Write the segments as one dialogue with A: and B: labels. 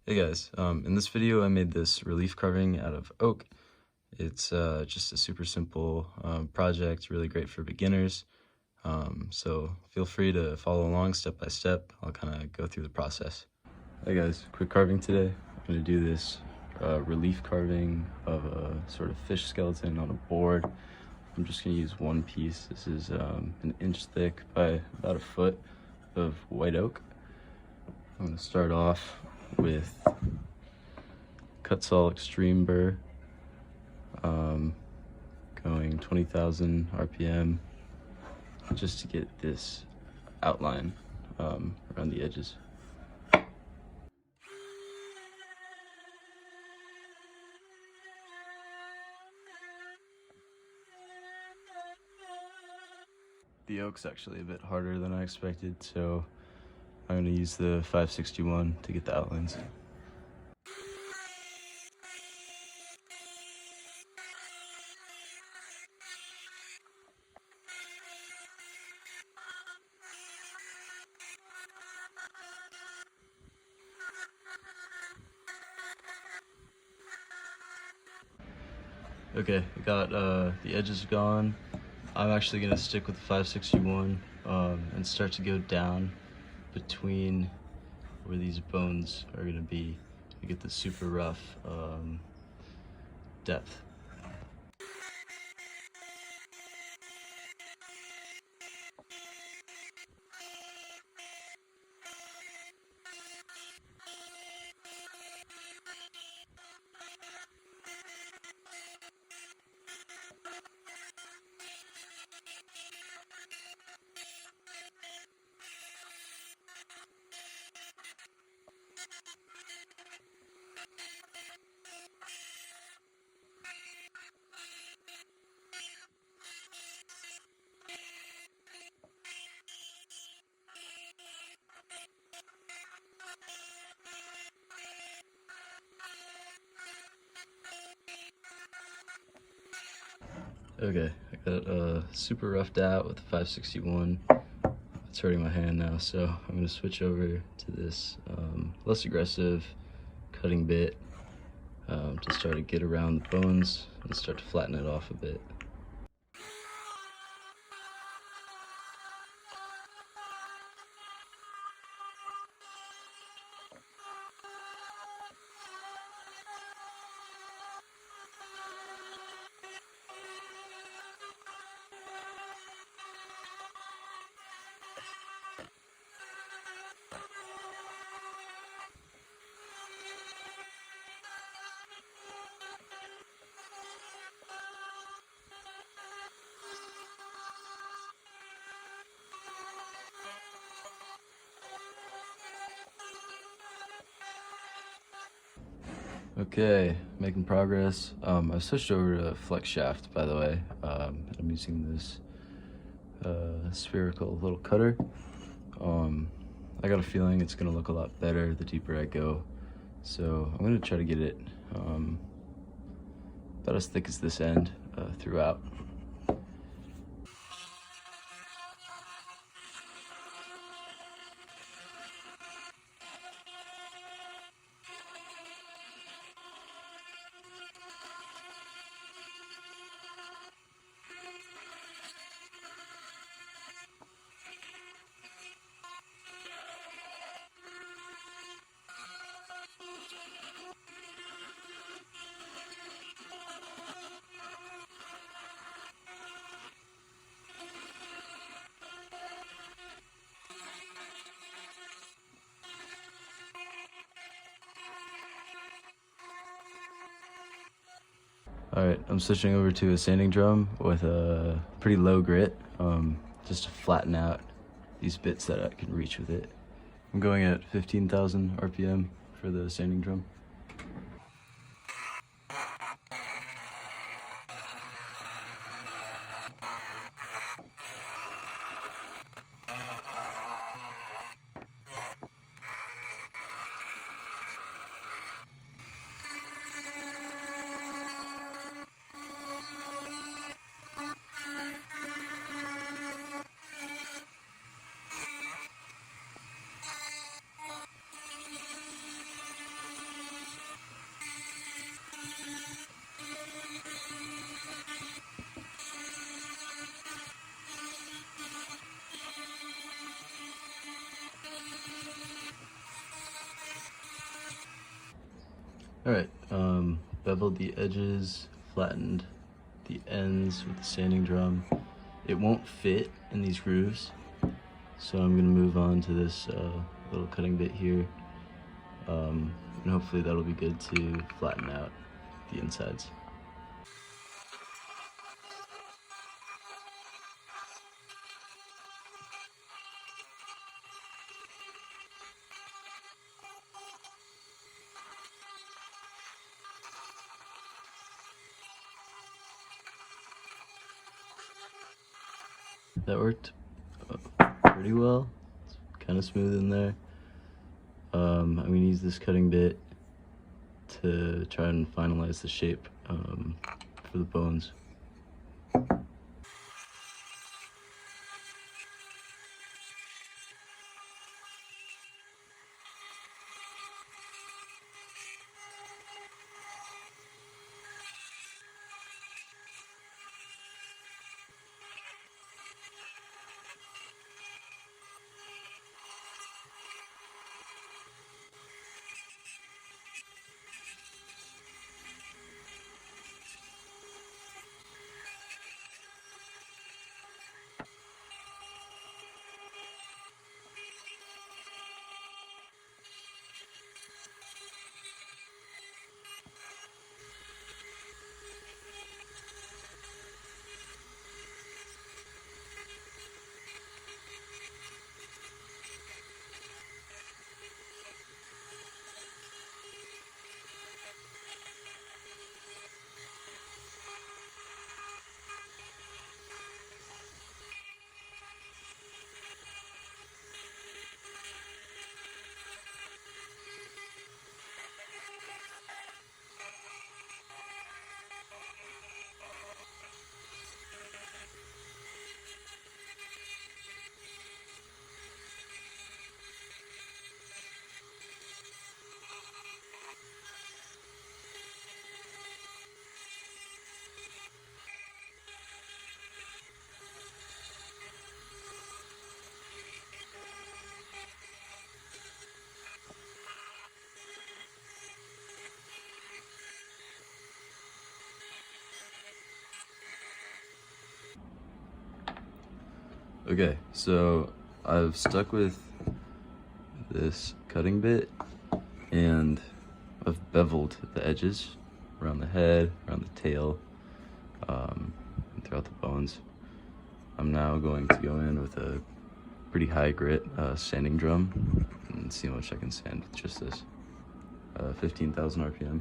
A: Hey guys, in this video I made this relief carving out of oak. It's just a super simple project, really great for beginners. So feel free to follow along step by step. I'll kind of go through the process. Hey guys, quick carving today. I'm going to do this relief carving of a sort of fish skeleton on a board. I'm just going to use one piece. This is an inch thick by about a foot of white oak. I'm going to start off with Cutsall Extreme burr, going 20,000 RPM, just to get this outline around the edges. The oak's actually a bit harder than I expected, so I'm going to use the 561 to get the outlines. Okay, I got the edges gone. I'm actually going to stick with the 561 and start to go down between where these bones are going to be to get the super rough depth. Okay, I got super roughed out with the 561. It's hurting my hand now, so I'm going to switch over to this less aggressive cutting bit to start to get around the bones and start to flatten it off a bit. Okay, making progress. I've switched over to flex shaft, by the way. I'm using this spherical little cutter. I got a feeling it's gonna look a lot better the deeper I go. So I'm gonna try to get it about as thick as this end throughout. Alright, I'm switching over to a sanding drum with a pretty low grit, just to flatten out these bits that I can reach with it. I'm going at 15,000 RPM for the sanding drum. Alright, beveled the edges, flattened the ends with the sanding drum. It won't fit in these grooves, so I'm gonna move on to this little cutting bit here, and hopefully that'll be good to flatten out the insides. That worked pretty well. It's kind of smooth in there. I'm gonna use this cutting bit to try and finalize the shape for the bones. Okay, so I've stuck with this cutting bit and I've beveled the edges around the head, around the tail, and throughout the bones. I'm now going to go in with a pretty high grit sanding drum and see how much I can sand with just this. 15,000 RPM.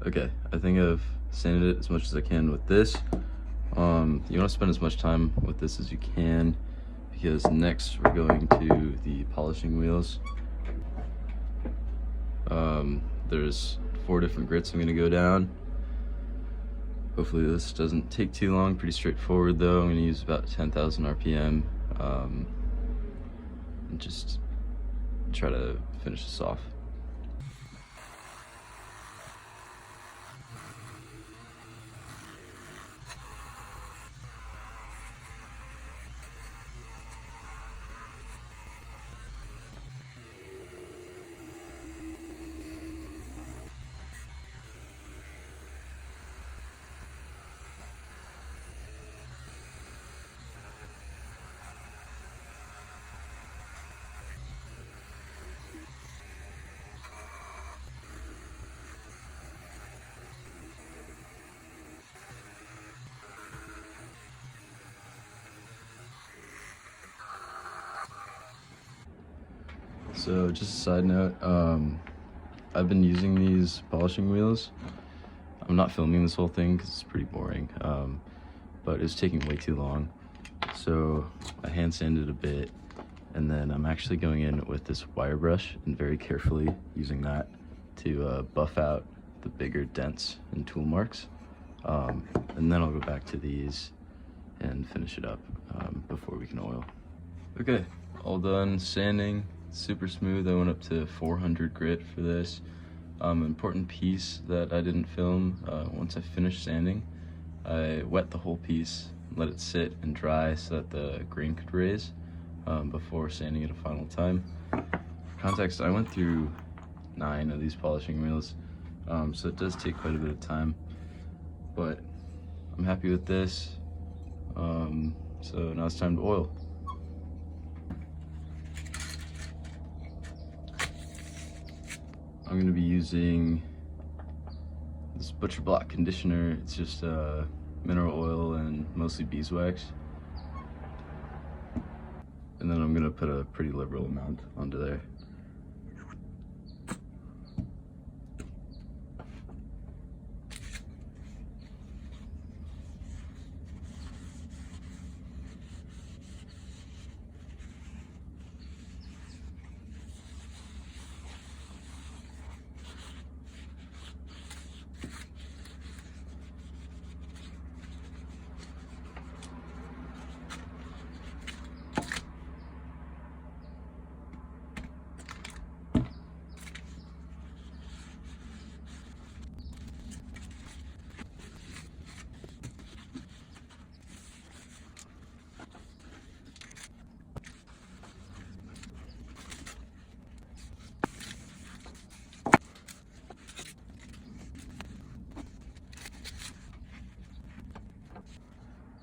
A: Okay, I think I've sanded it as much as I can with this. You want to spend as much time with this as you can, because next we're going to the polishing wheels. There's 4 different grits I'm going to go down. Hopefully this doesn't take too long. Pretty straightforward though. I'm going to use about 10,000 RPM. and just try to finish this off. So just a side note, I've been using these polishing wheels. I'm not filming this whole thing because it's pretty boring, but it's taking way too long. So I hand sanded a bit, and then I'm actually going in with this wire brush and very carefully using that to buff out the bigger dents and tool marks. And then I'll go back to these and finish it up before we can oil. Okay, all done sanding. Super smooth. I went up to 400 grit for this. Important piece that I didn't film, once I finished sanding, I wet the whole piece, let it sit and dry so that the grain could raise before sanding it a final time. For context, I went through 9 of these polishing wheels, so it does take quite a bit of time, but I'm happy with this. So now it's time to oil. I'm going to be using this Butcher Block conditioner. It's just mineral oil and mostly beeswax. And then I'm going to put a pretty liberal amount onto there.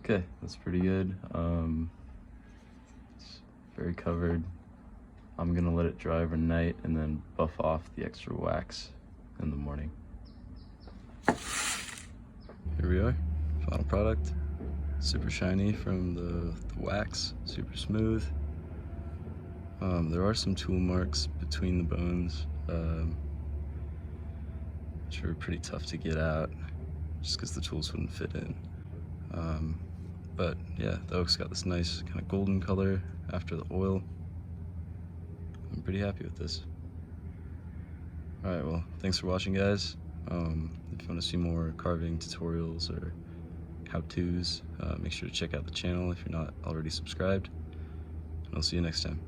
A: Okay, that's pretty good. It's very covered. I'm gonna let it dry overnight and then buff off the extra wax in the morning. Here we are, final product. Super shiny from the wax, super smooth. There are some tool marks between the bones, which are pretty tough to get out just because the tools wouldn't fit in. But yeah, the oak's got this nice kind of golden color after the oil. I'm pretty happy with this. Alright, well, thanks for watching, guys. If you want to see more carving tutorials or how-tos, make sure to check out the channel if you're not already subscribed. And I'll see you next time.